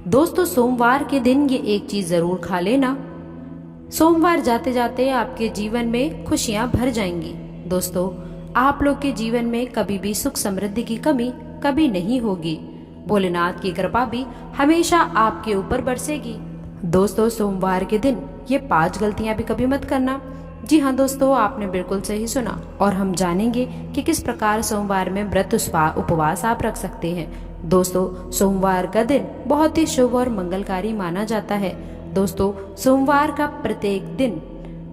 दोस्तों सोमवार के दिन ये एक चीज जरूर खा लेना। सोमवार जाते जाते आपके जीवन में खुशियां भर जाएंगी। दोस्तों आप लोग के जीवन में कभी भी सुख समृद्धि की कमी कभी नहीं होगी। भोलेनाथ की कृपा भी हमेशा आपके ऊपर बरसेगी। दोस्तों सोमवार के दिन ये 5 गलतियां भी कभी मत करना। जी हाँ दोस्तों, आपने बिल्कुल सही सुना। और हम जानेंगे कि किस प्रकार सोमवार में व्रत उपवास आप रख सकते हैं। दोस्तों सोमवार का दिन बहुत ही शुभ और मंगलकारी माना जाता है। दोस्तों सोमवार का प्रत्येक दिन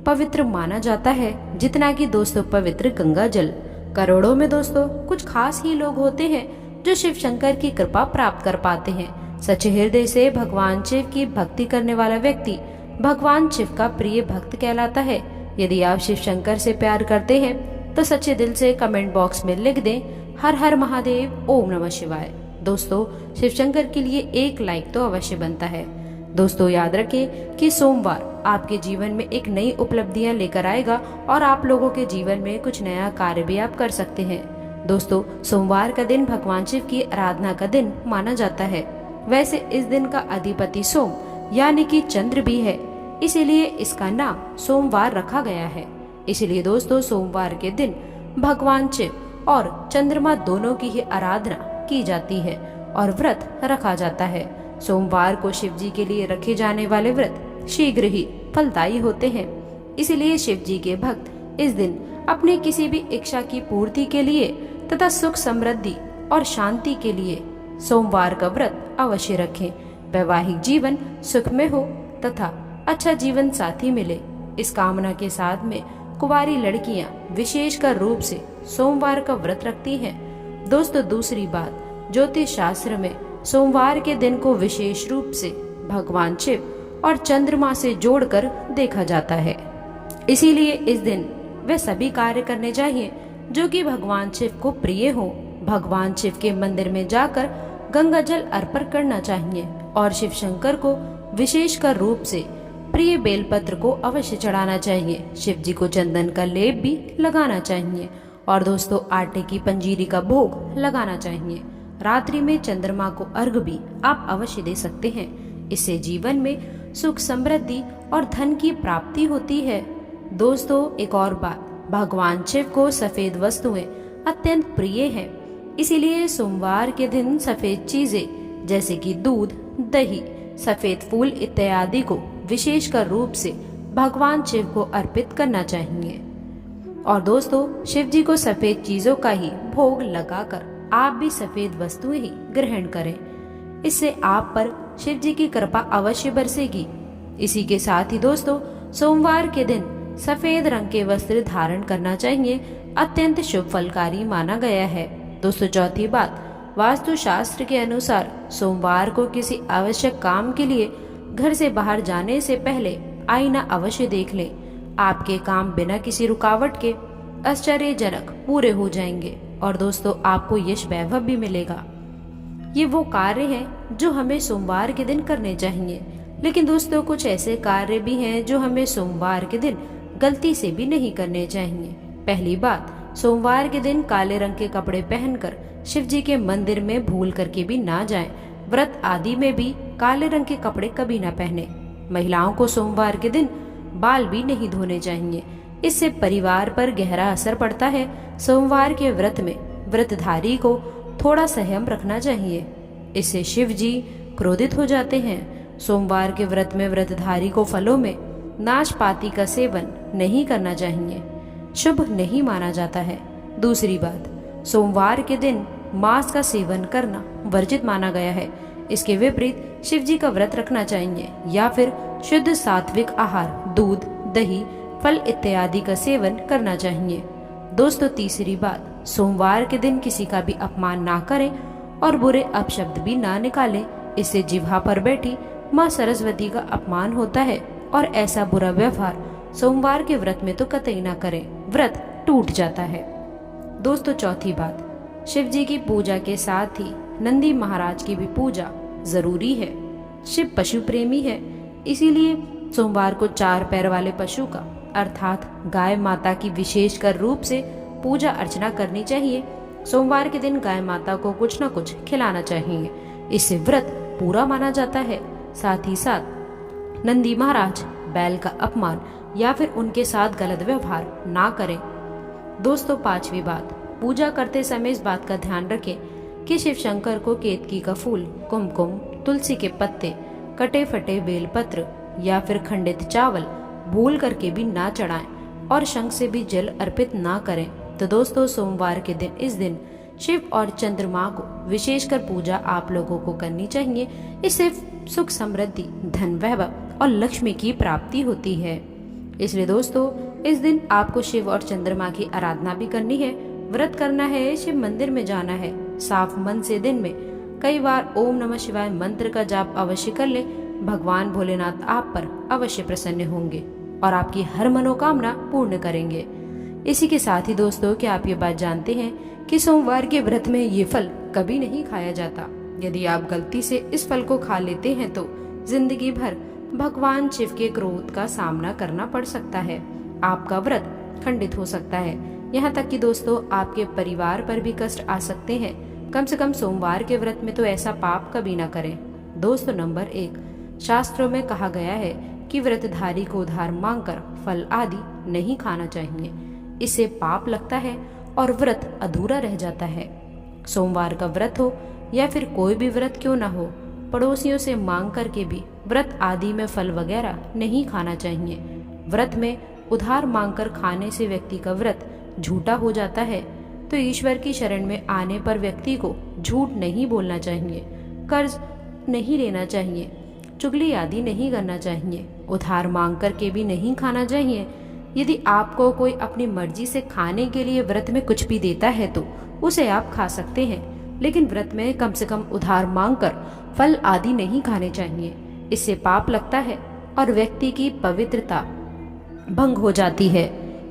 पवित्र माना जाता है, जितना कि दोस्तों पवित्र गंगा जल। करोड़ों में दोस्तों कुछ खास ही लोग होते हैं जो शिव शंकर की कृपा प्राप्त कर पाते हैं। सच्चे हृदय से भगवान शिव की भक्ति करने वाला व्यक्ति भगवान शिव का प्रिय भक्त कहलाता है। यदि आप शिव शंकर से प्यार करते हैं तो सच्चे दिल से कमेंट बॉक्स में लिख दें हर हर महादेव, ओम नमः शिवाय। दोस्तों शिव शंकर के लिए एक लाइक तो अवश्य बनता है। दोस्तों याद रखें कि सोमवार आपके जीवन में एक नई उपलब्धियां लेकर आएगा और आप लोगों के जीवन में कुछ नया कार्य भी आप कर सकते हैं। दोस्तों सोमवार का दिन भगवान शिव की आराधना का दिन माना जाता है। वैसे इस दिन का अधिपति सोम यानी कि चंद्र भी है, इसीलिए इसका नाम सोमवार रखा गया है। इसलिए दोस्तों सोमवार के दिन भगवान शिव और चंद्रमा दोनों की ही आराधना की जाती है और व्रत रखा जाता है। सोमवार को शिव जी के लिए रखे जाने वाले व्रत शीघ्र ही फलदायी होते हैं। इसलिए शिव जी के भक्त इस दिन अपने किसी भी इच्छा की पूर्ति के लिए तथा सुख समृद्धि और शांति के लिए सोमवार का व्रत अवश्य रखें। वैवाहिक जीवन सुखमय हो तथा अच्छा जीवन साथी मिले, इस कामना के साथ में कुंवारी लड़कियां विशेषकर रूप से सोमवार का व्रत रखती हैं। दोस्तों दूसरी बात, ज्योतिष शास्त्र में सोमवार के दिन को विशेष रूप से भगवान शिव और चंद्रमा से जोड़कर देखा जाता है। इसीलिए इस दिन वे सभी कार्य करने चाहिए जो कि भगवान शिव को प्रिय हो। भगवान शिव के मंदिर में जाकर गंगा जल अर्पण करना चाहिए और शिव शंकर को विशेषकर रूप से प्रिय बेलपत्र को अवश्य चढ़ाना चाहिए। शिव जी को चंदन का लेप भी लगाना चाहिए और दोस्तों आटे की पंजीरी का भोग लगाना चाहिए। रात्रि में चंद्रमा को अर्घ भी आप अवश्य दे सकते हैं। इससे जीवन में सुख समृद्धि और धन की प्राप्ति होती है। दोस्तों एक और बात, भगवान शिव को सफेद वस्तुएं अत्यंत प्रिय हैं। इसीलिए सोमवार के दिन सफेद चीजें जैसे कि दूध, दही, सफेद फूल इत्यादि को विशेषकर रूप से भगवान शिव को अर्पित करना चाहिए। और दोस्तों शिव जी को सफेद चीजों का ही भोग लगाकर आप भी सफेद वस्तुएं ही ग्रहण करें। इससे आप पर शिव जी की कृपा अवश्य बरसेगी। इसी के साथ ही दोस्तों सोमवार के दिन सफेद रंग के वस्त्र धारण करना चाहिए, अत्यंत शुभ फलकारी माना गया है। दोस्तों चौथी बात, वास्तु शास्त्र के अनुसार सोमवार को किसी आवश्यक काम के लिए घर से बाहर जाने से पहले आईना अवश्य देख लें। आपके काम बिना किसी रुकावट के आश्चर्यजनक पूरे हो जाएंगे और दोस्तों आपको यश वैभव भी मिलेगा। ये वो कार्य हैं जो हमें सोमवार के दिन करने चाहिए। लेकिन दोस्तों कुछ ऐसे कार्य भी हैं जो हमें सोमवार के दिन गलती से भी नहीं करने चाहिए। पहली बात, सोमवार के दिन काले रंग के कपड़े पहनकर शिव जी के मंदिर में भूल करके भी ना जाएं। व्रत आदि में भी काले रंग के कपड़े कभी ना पहने। महिलाओं को सोमवार के दिन बाल भी नहीं धोने चाहिए, इससे परिवार पर गहरा असर पड़ता है। सोमवार के व्रत में व्रतधारी को थोड़ा संयम रखना चाहिए, इससे शिव जी क्रोधित हो जाते हैं। सोमवार के व्रत में व्रतधारी को फलों में नाशपाती का सेवन नहीं करना चाहिए, शुभ नहीं माना जाता है। दूसरी बात, सोमवार के दिन मांस का सेवन करना वर्जित माना गया है। इसके विपरीत शिव जी का व्रत रखना चाहिए या फिर शुद्ध सात्विक आहार, दूध, दही, फल इत्यादि का सेवन करना चाहिए। दोस्तों तीसरी बात, सोमवार के दिन किसी का भी अपमान ना करें और बुरे अपशब्द भी ना निकालें। इससे जिह्वा पर बैठी माँ सरस्वती का अपमान होता है और ऐसा बुरा व्यवहार सोमवार के व्रत में तो कतई ना करें, व्रत टूट जाता है। दोस्तों चौथी बात, शिव जी की पूजा के साथ ही नंदी महाराज की भी पूजा जरूरी है। शिव पशु प्रेमी है, इसीलिए सोमवार को 4 पैर वाले पशु का अर्थात गाय माता की विशेषकर रूप से पूजा अर्चना करनी चाहिए। सोमवार के दिन गाय माता को कुछ न कुछ खिलाना चाहिए, इससे व्रत पूरा माना जाता है। साथ ही साथ नंदी महाराज बैल का अपमान या फिर उनके साथ गलत व्यवहार ना करें। दोस्तों, 5वीं बात, पूजा करते समय इस बात का ध्यान रखें कि शिव शंकर को केतकी का फूल, कुमकुम, तुलसी के पत्ते, कटे फटे बेलपत्र या फिर खंडित चावल भूल करके भी ना चढ़ाएं और शंख से भी जल अर्पित ना करें। तो दोस्तों, सोमवार के दिन इस दिन शिव और चंद्रमा को विशेषकर पूजा आप लोगों को करनी चाहिए। इससे सुख, समृद्धि, धन, वैभव और लक्ष्मी की प्राप्ति होती है। इसलिए दोस्तों, इस दिन आपको शिव और चंद्रमा की आराधना भी करनी है, व्रत करना है, शिव मंदिर में जाना है। साफ मन से दिन में कई बार ओम नमः शिवाय मंत्र का जाप अवश्य कर ले। भगवान भोलेनाथ आप पर अवश्य प्रसन्न होंगे और आपकी हर मनोकामना पूर्ण करेंगे। इसी के साथ ही दोस्तों, क्या आप ये बात जानते हैं कि सोमवार के व्रत में ये फल कभी नहीं खाया जाता। यदि आप गलती से इस फल को खा लेते हैं तो जिंदगी भर भगवान शिव के क्रोध का सामना करना पड़ सकता है। आपका व्रत खंडित हो सकता है। यहाँ तक कि दोस्तों, आपके परिवार पर भी कष्ट आ सकते हैं। कम से कम सोमवार के व्रत में तो ऐसा पाप कभी ना करें। दोस्तों, नंबर 1, शास्त्रों में कहा गया है कि व्रतधारी को उधार मांगकर फल आदि नहीं खाना चाहिए। इससे पाप लगता है और व्रत अधूरा रह जाता है। सोमवार का व्रत हो या फिर कोई भी व्रत क्यों ना हो, पड़ोसियों से मांग करके भी व्रत आदि में फल वगैरह नहीं खाना चाहिए। व्रत में उधार मांगकर खाने से व्यक्ति का व्रत झूठा हो जाता है। तो ईश्वर की शरण में आने पर व्यक्ति को झूठ नहीं बोलना चाहिए, कर्ज नहीं लेना चाहिए, चुगली आदि नहीं करना चाहिए, उधार मांग करके भी नहीं खाना चाहिए। यदि आपको कोई अपनी मर्जी से खाने के लिए व्रत में कुछ भी देता है तो उसे आप खा सकते हैं, लेकिन व्रत में कम से कम उधार मांगकर फल आदि नहीं खाने चाहिए। इससे पाप लगता है और व्यक्ति की पवित्रता भंग हो जाती है।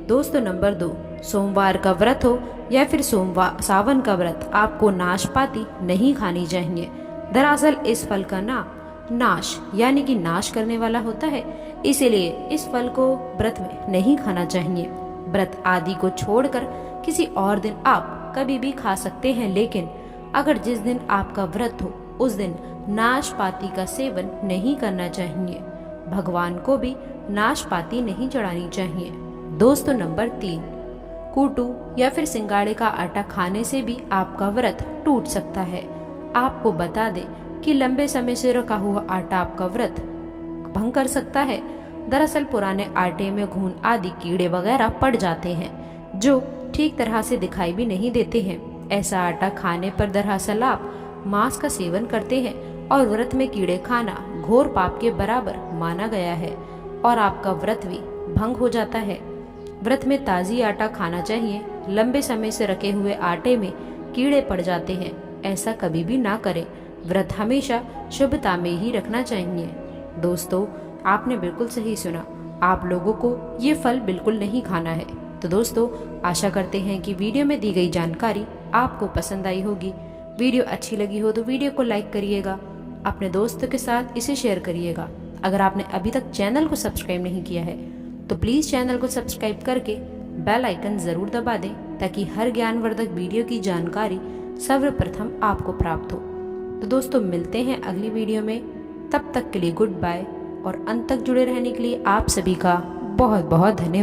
दोस्तों, नंबर 2, सोमवार का व्रत हो या फिर सावन का व्रत, आपको नाशपाती नहीं खानी चाहिए। दरअसल इस फल का नाम नाश यानी कि नाश करने वाला होता है, इसीलिए इस फल को व्रत में नहीं खाना चाहिए। व्रत आदि को छोड़कर किसी और दिन आप कभी भी खा सकते हैं, लेकिन अगर जिस दिन आपका व्रत हो उस दिन नाशपाती का सेवन नहीं करना चाहिए। भगवान को भी नाशपाती नहीं चढ़ानी चाहिए। दोस्तों, नंबर 3, कूटू या फिर सिंगाड़े का आटा खाने से भी आपका व्रत टूट सकता है। आपको बता दें कि लंबे समय से रखा हुआ आटा आपका व्रत भंग कर सकता है। दरअसल पुराने आटे में घुन आदि कीड़े वगैरह पड़ जाते हैं जो ठीक तरह से दिखाई भी नहीं देते हैं। ऐसा आटा खाने पर दरअसल आप मांस का सेवन करते हैं और व्रत में कीड़े खाना घोर पाप के बराबर माना गया है और आपका व्रत भी भंग हो जाता है। व्रत में ताजी आटा खाना चाहिए। लंबे समय से रखे हुए आटे में कीड़े पड़ जाते हैं, ऐसा कभी भी ना करें। व्रत हमेशा शुभता में ही रखना चाहिए। दोस्तों, आपने बिल्कुल सही सुना, आप लोगों को ये फल बिल्कुल नहीं खाना है। तो दोस्तों, आशा करते हैं कि वीडियो में दी गई जानकारी आपको पसंद आई होगी। वीडियो अच्छी लगी हो तो वीडियो को लाइक करिएगा, अपने दोस्तों के साथ इसे शेयर करिएगा। अगर आपने अभी तक चैनल को सब्सक्राइब नहीं किया है तो प्लीज़ चैनल को सब्सक्राइब करके बेल आइकन ज़रूर दबा दें ताकि हर ज्ञानवर्धक वीडियो की जानकारी सर्वप्रथम आपको प्राप्त हो। तो दोस्तों, मिलते हैं अगली वीडियो में। तब तक के लिए गुड बाय और अंत तक जुड़े रहने के लिए आप सभी का बहुत बहुत धन्यवाद।